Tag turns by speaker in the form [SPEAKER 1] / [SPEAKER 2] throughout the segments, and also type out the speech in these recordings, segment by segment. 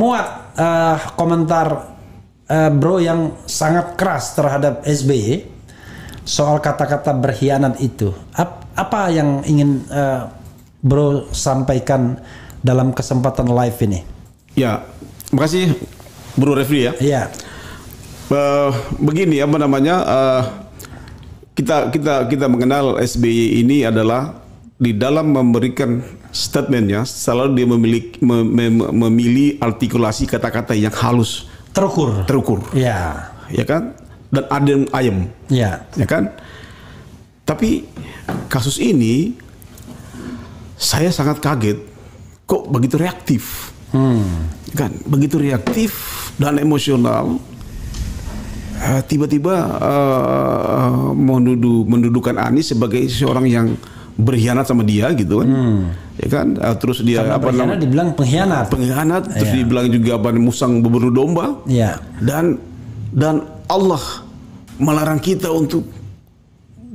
[SPEAKER 1] memuat komentar Bro yang sangat keras terhadap SBY soal kata-kata berkhianat itu. Apa yang ingin Bro sampaikan dalam kesempatan live ini?
[SPEAKER 2] Ya, makasih Bro Refri ya.
[SPEAKER 1] Iya.
[SPEAKER 2] Begini apa namanya, kita mengenal SBY ini adalah di dalam memberikan statementnya selalu dia memilih artikulasi kata-kata yang halus, terukur,
[SPEAKER 1] ya
[SPEAKER 2] kan, dan adem ayem, ya kan. Tapi kasus ini saya sangat kaget, kok begitu reaktif, kan, begitu reaktif dan emosional. Tiba-tiba mendudukan Anies sebagai seorang yang berkhianat sama dia gitu kan, ya kan. Terus dia
[SPEAKER 1] karena
[SPEAKER 2] apa namanya
[SPEAKER 1] dibilang pengkhianat,
[SPEAKER 2] terus dibilang juga apa, musang berburu domba, dan Allah melarang kita untuk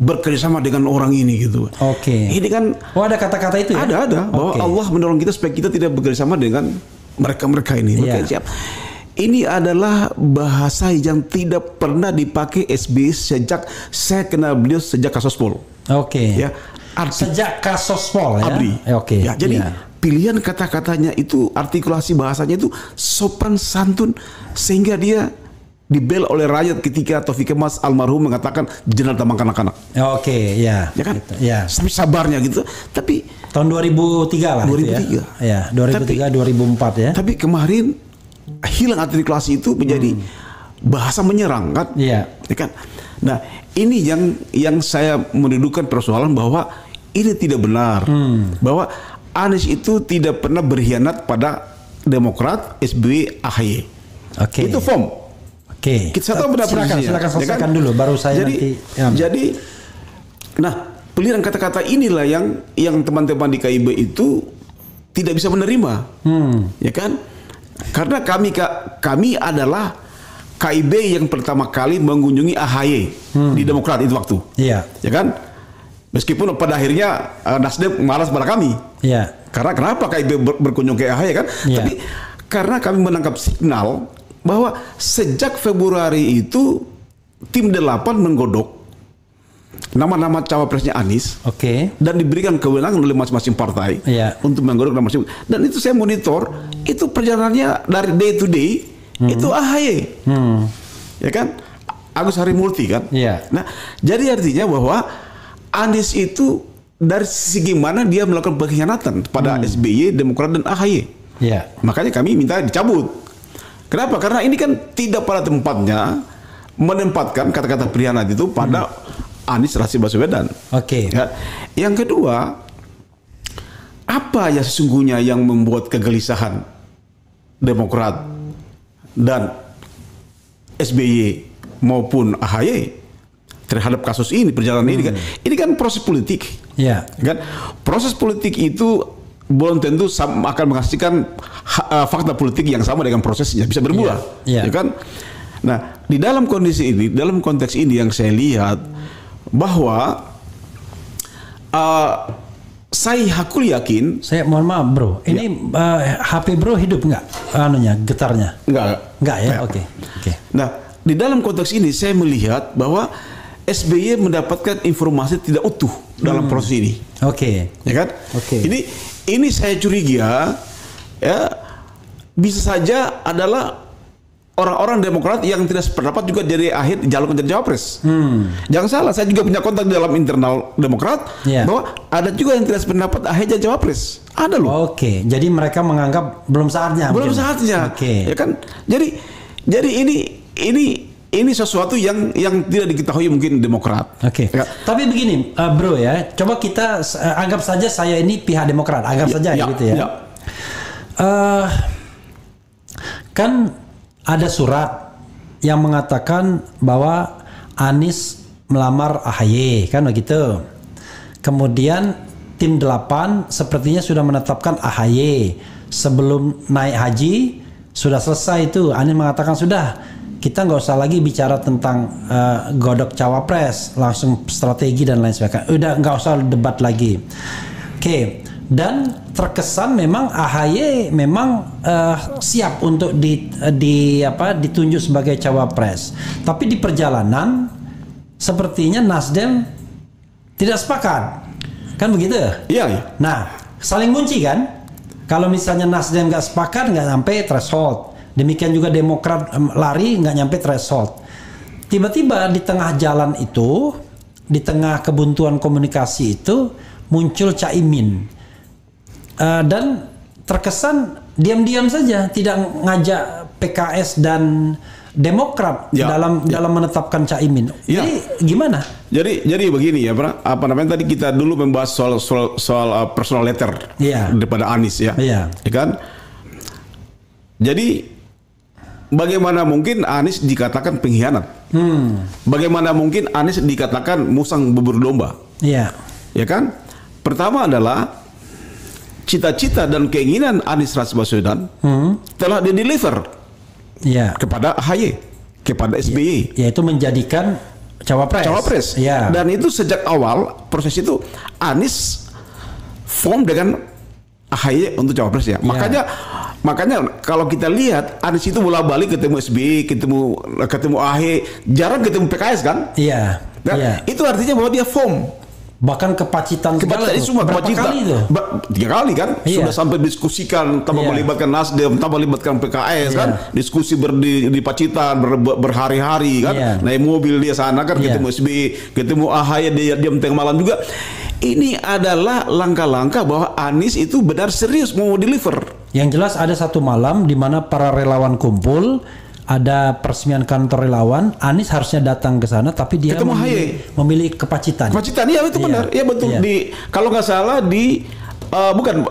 [SPEAKER 2] bekerjasama dengan orang ini gitu. Ini kan,
[SPEAKER 1] ada kata-kata itu ya?
[SPEAKER 2] Ada bahwa Allah mendorong kita supaya kita tidak bekerjasama dengan mereka ini. Siap. Ini adalah bahasa yang tidak pernah dipakai SBY sejak saya kenal beliau sejak Kasospol. Ya,
[SPEAKER 1] sejak Kasospol ya.
[SPEAKER 2] Abri. Ya, jadi pilihan kata-katanya itu, artikulasi bahasanya itu sopan santun sehingga dia dibela oleh rakyat ketika Taufik Kemas almarhum mengatakan jangan tambang anak-anak. Ya kan?
[SPEAKER 1] Gitu, ya.
[SPEAKER 2] Sampai sabarnya gitu. Tapi
[SPEAKER 1] tahun 2003 lah.
[SPEAKER 2] 2003.
[SPEAKER 1] Ya, 2003 2004 ya.
[SPEAKER 2] Tapi kemarin hilang artikulasi itu menjadi bahasa menyerang kan? Ya kan? Nah, ini yang saya mendudukan persoalan bahwa ini tidak benar. Bahwa Anies itu tidak pernah berkhianat pada Demokrat, SBY, AHY. Itu form. Kita tahu benar posisinya.
[SPEAKER 1] Silakan selesaikan dulu baru saya
[SPEAKER 2] Jadi nah, pilihan kata-kata inilah yang teman-teman di KIB itu tidak bisa menerima. Ya kan? Karena kami adalah KIB yang pertama kali mengunjungi AHY di Demokrat itu waktu. Ya kan? Meskipun pada akhirnya Nasdem malas pada kami. Karena kenapa KIB berkunjung ke AHY kan? Tapi karena kami menangkap signal bahwa sejak Februari itu tim 8 menggodok nama-nama cawapresnya Anies, dan diberikan kewenangan oleh masing-masing partai untuk menggodok nama masing-masing. Dan itu saya monitor, itu perjalanannya dari day to day itu AHY, ya kan, Agus Harimurti kan. Nah, jadi artinya bahwa Anies itu dari segi mana dia melakukan pengkhianatan pada SBY, Demokrat dan AHY. Makanya kami minta dicabut. Kenapa? Karena ini kan tidak pada tempatnya menempatkan kata-kata pengkhianat itu pada Anies Rashid Baswedan. Ya. Yang kedua, apa ya sesungguhnya yang membuat kegelisahan Demokrat dan SBY maupun AHY terhadap kasus ini, perjalanan ini kan? Ini kan proses politik. Kan? Proses politik itu belum tentu akan menghasilkan fakta politik yang sama dengan prosesnya, bisa berbuah. Ya kan? Nah, di dalam kondisi ini, dalam konteks ini yang saya lihat bahwa saya hakul yakin.
[SPEAKER 1] Saya mohon maaf Bro, ini HP Bro hidup nggak? Getarnya? Nggak ya? Oke.
[SPEAKER 2] Nah, di dalam konteks ini saya melihat bahwa SBY mendapatkan informasi tidak utuh dalam proses ini. Ya kan? Ini saya curiga ya, bisa saja adalah orang-orang Demokrat yang tidak sependapat juga dari akhir jalur menjadi cawapres. Jangan salah, saya juga punya kontak di dalam internal Demokrat bahwa ada juga yang tidak sependapat akhir jadi cawapres. Ada loh.
[SPEAKER 1] Jadi mereka menganggap belum saatnya. Ya kan? Jadi ini sesuatu yang tidak diketahui mungkin Demokrat. Ya. Tapi begini, Bro ya, coba kita anggap saja saya ini pihak Demokrat, anggap saja gitu ya. Kan ada surat yang mengatakan bahwa Anies melamar AHY, kan begitu. Kemudian tim 8 sepertinya sudah menetapkan AHY. Sebelum naik haji sudah selesai itu, Anies mengatakan sudah, kita nggak usah lagi bicara tentang godok cawapres, langsung strategi dan lain sebagainya. Udah nggak usah debat lagi. Dan terkesan memang AHY memang siap untuk ditunjuk sebagai cawapres. Tapi di perjalanan sepertinya Nasdem tidak sepakat, kan begitu?
[SPEAKER 2] Iya.
[SPEAKER 1] Nah, saling kunci kan? Kalau misalnya Nasdem nggak sepakat, nggak sampai threshold. Demikian juga Demokrat lari nggak nyampe threshold. Tiba-tiba di tengah jalan itu, di tengah kebuntuan komunikasi itu muncul Caimin. Dan terkesan diam-diam saja, tidak ngajak PKS dan Demokrat dalam menetapkan Caimin. Jadi gimana?
[SPEAKER 2] Jadi begini ya, apa namanya tadi kita dulu membahas soal personal letter daripada Anies ya, kan? Jadi bagaimana mungkin Anies dikatakan pengkhianat? Bagaimana mungkin Anies dikatakan musang bubur domba? Ya kan? Pertama adalah cita-cita dan keinginan Anies Rashid Baswedan telah di-deliver kepada AHY, kepada SBY,
[SPEAKER 1] yaitu menjadikan cawapres.
[SPEAKER 2] Dan itu sejak awal proses itu Anies form dengan AHY untuk cawapres ya. Makanya kalau kita lihat Anies itu bolak-balik ketemu SBY, ketemu AHY, jarang ketemu PKS kan? Itu artinya bahwa dia form.
[SPEAKER 1] Bahkan ke Pacitan
[SPEAKER 2] semua
[SPEAKER 1] berapa kali itu?
[SPEAKER 2] 3 kali kan? Sudah sampai diskusikan tanpa melibatkan Nasdem, tanpa melibatkan PKS kan? Diskusi di Pacitan berhari-hari kan? Naik mobil dia sana kan, ketemu SBY, ketemu AHY, dia diam tengah malam juga. Ini adalah langkah-langkah bahwa Anies itu benar serius mau deliver.
[SPEAKER 1] Yang jelas ada satu malam di mana para relawan kumpul, ada peresmian kantor relawan, Anies harusnya datang ke sana, tapi dia memilih ke Pacitan.
[SPEAKER 2] Pacitan, iya itu benar, iya betul. Kalau nggak salah bukan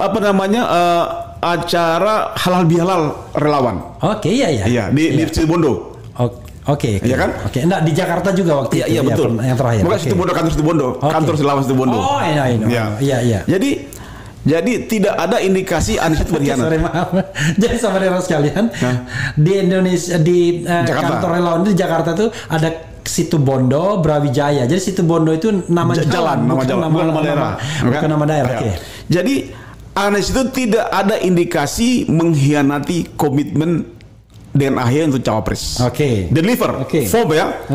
[SPEAKER 2] acara halal bihalal relawan. Iya di Situbondo.
[SPEAKER 1] Oke.
[SPEAKER 2] Iya kan?
[SPEAKER 1] Oke. Enggak di Jakarta juga waktu itu.
[SPEAKER 2] Iya betul.
[SPEAKER 1] Yang terakhir.
[SPEAKER 2] Bukan Situbondo, kantor Situbondo, kantor relawan Situbondo.
[SPEAKER 1] Oh iya.
[SPEAKER 2] Jadi tidak ada indikasi Anies itu berkhianat.
[SPEAKER 1] Sorry, maaf. Jadi saudara sekalian, di Indonesia kantor relawan di Jakarta tuh ada Situbondo, Brawijaya. Jadi Situbondo itu nama jalan, bukan nama daerah. Oke.
[SPEAKER 2] Jadi Anies itu tidak ada indikasi mengkhianati komitmen dengan AHY untuk cawapres. Deliver, form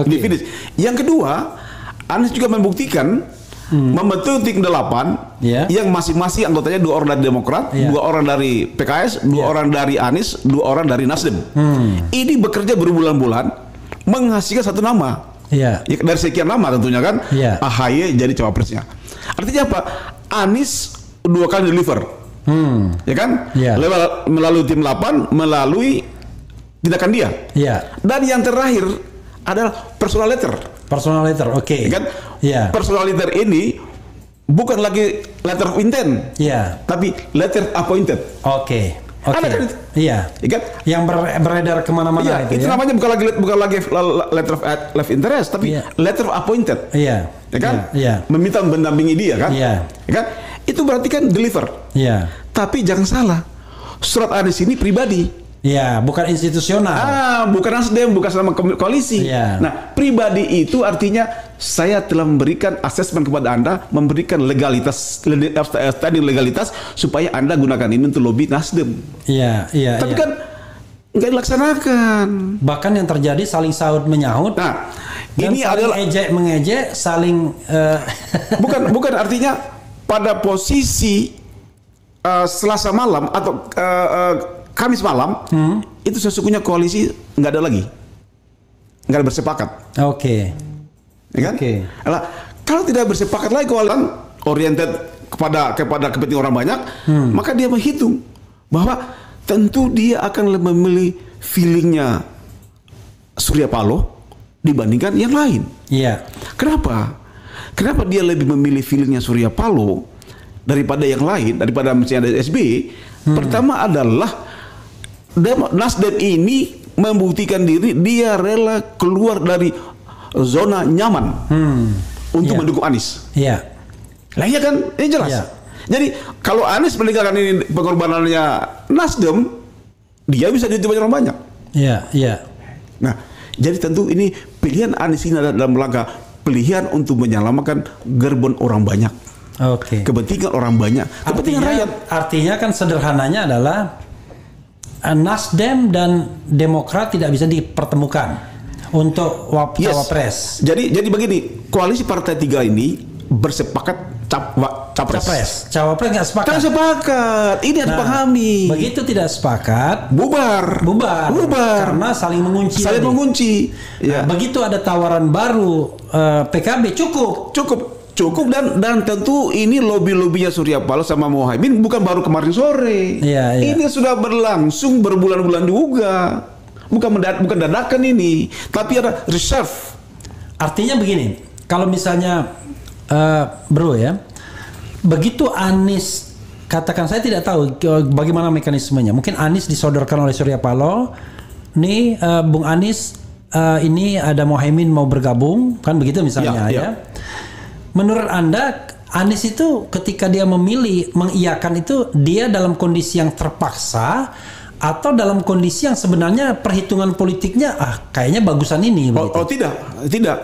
[SPEAKER 2] di finish. Yang kedua, Anies juga membuktikan membentuk tim 8 yang masing-masing anggotanya 2 orang dari Demokrat, 2 orang dari PKS, 2 orang dari Anies, 2 orang dari Nasdem. Ini bekerja berbulan-bulan menghasilkan satu nama. Dari sekian nama tentunya kan, AHY jadi cawapresnya. Artinya apa? Anies 2 kali deliver. Ya kan? Melalui tim 8, melalui tindakan dia. Dan yang terakhir adalah personal letter. Kan? Personal letter ini bukan lagi letter of intent, tapi letter appointed. Ada kan itu? Kan?
[SPEAKER 1] Yang beredar kemana-mana
[SPEAKER 2] itu namanya bukan lagi letter of interest, tapi letter of appointed. Kan? Meminta mendampingi dia kan? Kan? Itu berarti kan deliver. Tapi jangan salah, surat Anies ini pribadi.
[SPEAKER 1] Bukan institusional.
[SPEAKER 2] Bukan Nasdem, bukan sama koalisi. Nah, pribadi itu artinya saya telah memberikan asesmen kepada Anda, memberikan legalitas supaya Anda gunakan ini untuk lobby Nasdem. Tapi kan nggak dilaksanakan.
[SPEAKER 1] Bahkan yang terjadi saling sahut menyahut.
[SPEAKER 2] Nah, ini adalah
[SPEAKER 1] mengejek, saling
[SPEAKER 2] bukan artinya pada posisi Selasa malam atau Kamis malam itu sesungguhnya koalisi nggak ada lagi, nggak ada bersepakat. Ya kan? Kalau tidak bersepakat lagi koalisi oriented kepada kepentingan orang banyak, maka dia menghitung bahwa tentu dia akan memilih feelingnya Surya Paloh dibandingkan yang lain. Kenapa? Kenapa dia lebih memilih feelingnya Surya Paloh daripada yang lain, daripada misalnya ada SBY? Pertama adalah Nasdem ini membuktikan diri dia rela keluar dari zona nyaman untuk mendukung Anies. Lah iya kan, ini jelas. Jadi kalau Anies meninggalkan ini pengorbanannya Nasdem, dia bisa diterima orang banyak. Nah, jadi tentu ini pilihan Anies ini adalah dalam rangka pilihan untuk menyelamatkan gerbong orang banyak.
[SPEAKER 1] Oke.
[SPEAKER 2] Kepentingan orang banyak, kepentingan rakyat.
[SPEAKER 1] Artinya kan sederhananya adalah Nasdem dan Demokrat tidak bisa dipertemukan untuk cawapres.
[SPEAKER 2] Jadi begini, koalisi partai tiga ini bersepakat capres.
[SPEAKER 1] Cawapres nggak sepakat.
[SPEAKER 2] Kan sepakat. Ini harus dipahami.
[SPEAKER 1] Begitu tidak sepakat,
[SPEAKER 2] bubar.
[SPEAKER 1] Karena saling mengunci.
[SPEAKER 2] Ya.
[SPEAKER 1] Nah, begitu ada tawaran baru PKB cukup dan tentu ini lobby-lobbynya Surya Paloh sama Muhaimin bukan baru kemarin sore. Iya.
[SPEAKER 2] Ini sudah berlangsung berbulan-bulan juga. Bukan dadakan ini, tapi ada reserve.
[SPEAKER 1] Artinya begini, kalau misalnya bro ya, begitu Anies katakan, saya tidak tahu bagaimana mekanismenya. Mungkin Anies disodorkan oleh Surya Paloh. Nih Bung Anies, ini ada Muhaimin mau bergabung, kan begitu misalnya ya. Menurut Anda, Anies itu ketika dia memilih mengiyakan itu, dia dalam kondisi yang terpaksa atau dalam kondisi yang sebenarnya perhitungan politiknya kayaknya bagusan ini?
[SPEAKER 2] Tidak.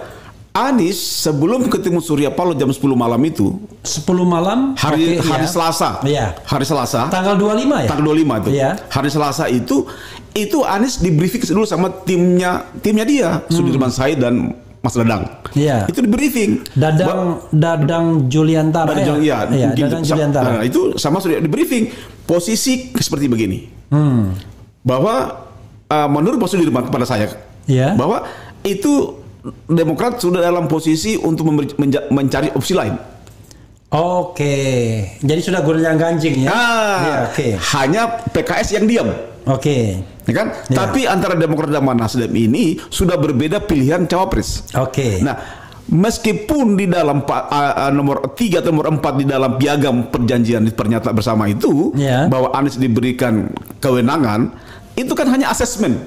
[SPEAKER 2] Anies sebelum ketemu Surya Paloh jam 10 malam itu.
[SPEAKER 1] 10 malam?
[SPEAKER 2] Hari Selasa.
[SPEAKER 1] Iya.
[SPEAKER 2] Hari Selasa.
[SPEAKER 1] Tanggal 25 ya?
[SPEAKER 2] Tanggal 25 itu.
[SPEAKER 1] Iya.
[SPEAKER 2] Hari Selasa itu Anies di briefing dulu sama timnya dia, Sudirman Said dan Mas Dadang.
[SPEAKER 1] Iya.
[SPEAKER 2] Itu di briefing.
[SPEAKER 1] Dadang Juliantara.
[SPEAKER 2] Dadang Juliantara.
[SPEAKER 1] Nah,
[SPEAKER 2] itu sama sudah di briefing. Posisi seperti begini. Bahwa menurut Pak Sudirman kepada saya, bahwa itu Demokrat sudah dalam posisi untuk mencari opsi lain.
[SPEAKER 1] Oke. Jadi sudah gonjang-ganjing ya.
[SPEAKER 2] Hanya PKS yang diam.
[SPEAKER 1] Oke.
[SPEAKER 2] Ya kan? Tapi antara Demokrat dan Nasdem ini sudah berbeda pilihan cawapres.
[SPEAKER 1] Oke.
[SPEAKER 2] Nah, meskipun di dalam nomor 3 atau nomor 4 di dalam piagam perjanjian pernyataan bersama itu bahwa Anies diberikan kewenangan, itu kan hanya asesmen.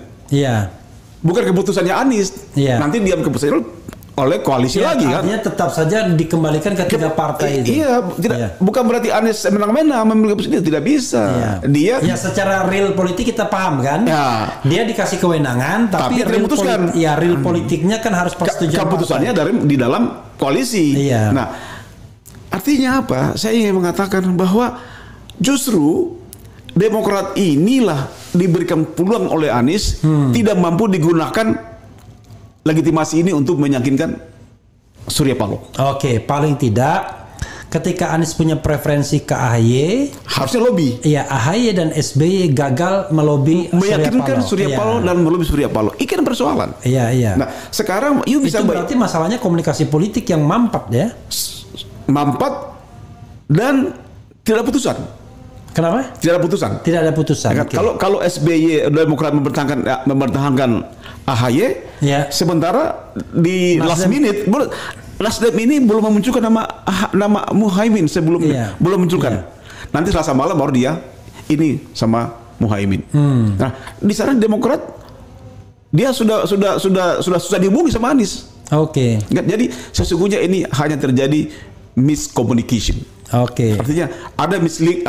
[SPEAKER 2] Bukan keputusannya Anies. Nanti diam keputusannya oleh koalisi lagi kan.
[SPEAKER 1] Artinya tetap saja dikembalikan ke tiga partai itu.
[SPEAKER 2] Bukan berarti Anies menang-menang memilih keputusan, tidak bisa. Dia
[SPEAKER 1] secara real politik kita paham kan. Dia dikasih kewenangan tapi real real politiknya kan harus persetujuan
[SPEAKER 2] keputusannya di dalam koalisi. Nah, artinya apa? Saya ingin mengatakan bahwa justru Demokrat inilah diberikan peluang oleh Anies tidak mampu digunakan legitimasi ini untuk meyakinkan Surya Paloh.
[SPEAKER 1] Oke, paling tidak ketika Anies punya preferensi ke AHY,
[SPEAKER 2] harusnya lobby.
[SPEAKER 1] Iya, AHY dan SBY gagal melobi
[SPEAKER 2] meyakinkan Surya Paloh dan melobi Surya Paloh. Ini kan persoalan.
[SPEAKER 1] Iya.
[SPEAKER 2] Nah, sekarang bisa
[SPEAKER 1] berarti masalahnya komunikasi politik yang mampat ya.
[SPEAKER 2] Mampat dan tidak ada putusan.
[SPEAKER 1] Kenapa?
[SPEAKER 2] Tidak ada putusan. Ya, kalau SBY Demokrat mempertahankan AHY, sementara di last minute Nasdem ini belum memunculkan nama Muhaimin sebelumnya, belum munculkan. Nanti Selasa malam baru dia ini sama Muhaimin. Nah, di sana Demokrat dia sudah susah dihubungi sama Anies.
[SPEAKER 1] Oke.
[SPEAKER 2] Jadi sesungguhnya ini hanya terjadi miscommunication. Artinya ada misli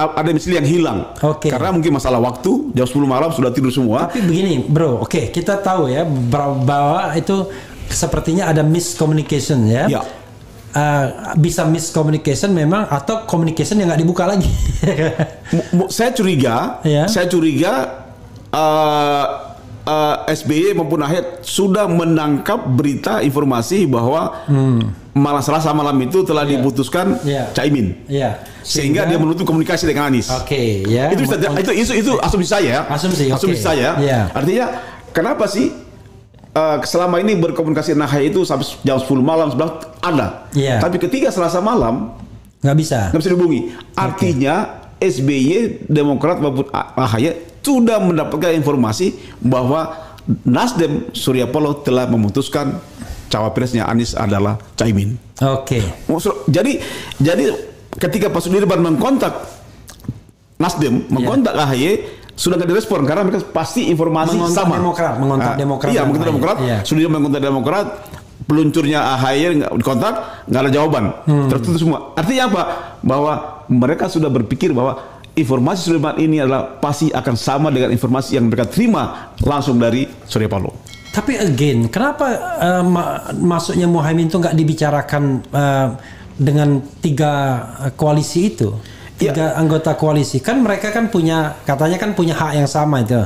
[SPEAKER 2] yang hilang. Karena mungkin masalah waktu, jam 10 malam sudah tidur semua.
[SPEAKER 1] Tapi begini, bro. Kita tahu ya bahwa itu sepertinya ada miscommunication ya. Bisa miscommunication memang atau communication yang nggak dibuka lagi.
[SPEAKER 2] Saya curiga SBY maupun AHY sudah menangkap berita informasi bahwa malam Selasa malam itu telah diputuskan Caimin, sehingga dia menutup komunikasi dengan Anies. Itu asumsi saya. Asumsi saya. Artinya kenapa sih selama ini berkomunikasi dengan AHY itu sampai jam 10 malam ada, tapi ketika Selasa malam
[SPEAKER 1] nggak bisa
[SPEAKER 2] dihubungi. Artinya SBY, Demokrat maupun AHY sudah mendapatkan informasi bahwa Nasdem Surya Paloh telah memutuskan cawapresnya Anies adalah Caimin. Jadi ketika Pak Sudirman mengkontak Nasdem, mengkontak AHY, sudah nggak direspon karena mereka pasti informasi sama.
[SPEAKER 1] Mengontak Demokrat.
[SPEAKER 2] Sudirman mengontak Demokrat, peluncurnya AHY nggak dikontak, nggak ada jawaban, tertutup semua. Artinya apa? Bahwa mereka sudah berpikir bahwa informasi Sudirman ini adalah pasti akan sama dengan informasi yang mereka terima langsung dari Surya Paloh.
[SPEAKER 1] Tapi again, kenapa masuknya Muhaimin itu nggak dibicarakan dengan 3 koalisi itu, 3 anggota koalisi, kan mereka kan katanya punya hak yang sama itu.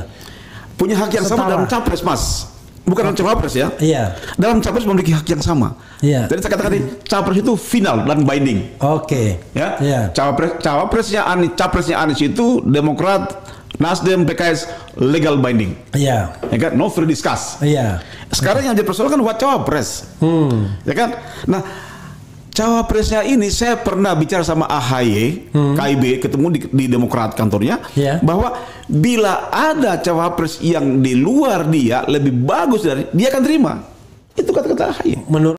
[SPEAKER 2] Punya hak yang sama dalam capres, Mas. Bukan dalam cawapres ya.
[SPEAKER 1] Iya.
[SPEAKER 2] Dalam capres memiliki hak yang sama.
[SPEAKER 1] Iya.
[SPEAKER 2] Jadi saya katakan capres itu final dan binding.
[SPEAKER 1] Oke.
[SPEAKER 2] Ya.
[SPEAKER 1] Iya.
[SPEAKER 2] Capresnya Anies itu Demokrat, Nasdem, PKS legal binding.
[SPEAKER 1] Iya.
[SPEAKER 2] Ya kan? No free discuss.
[SPEAKER 1] Iya.
[SPEAKER 2] Sekarang yang dipersoalkan buat cawapres. Ya kan? Nah, cawapresnya ini saya pernah bicara sama AHY, KIB, ketemu di Demokrat kantornya, bahwa bila ada cawapres yang di luar dia lebih bagus dari dia akan terima. Itu kata-kata AHY.
[SPEAKER 1] Menurut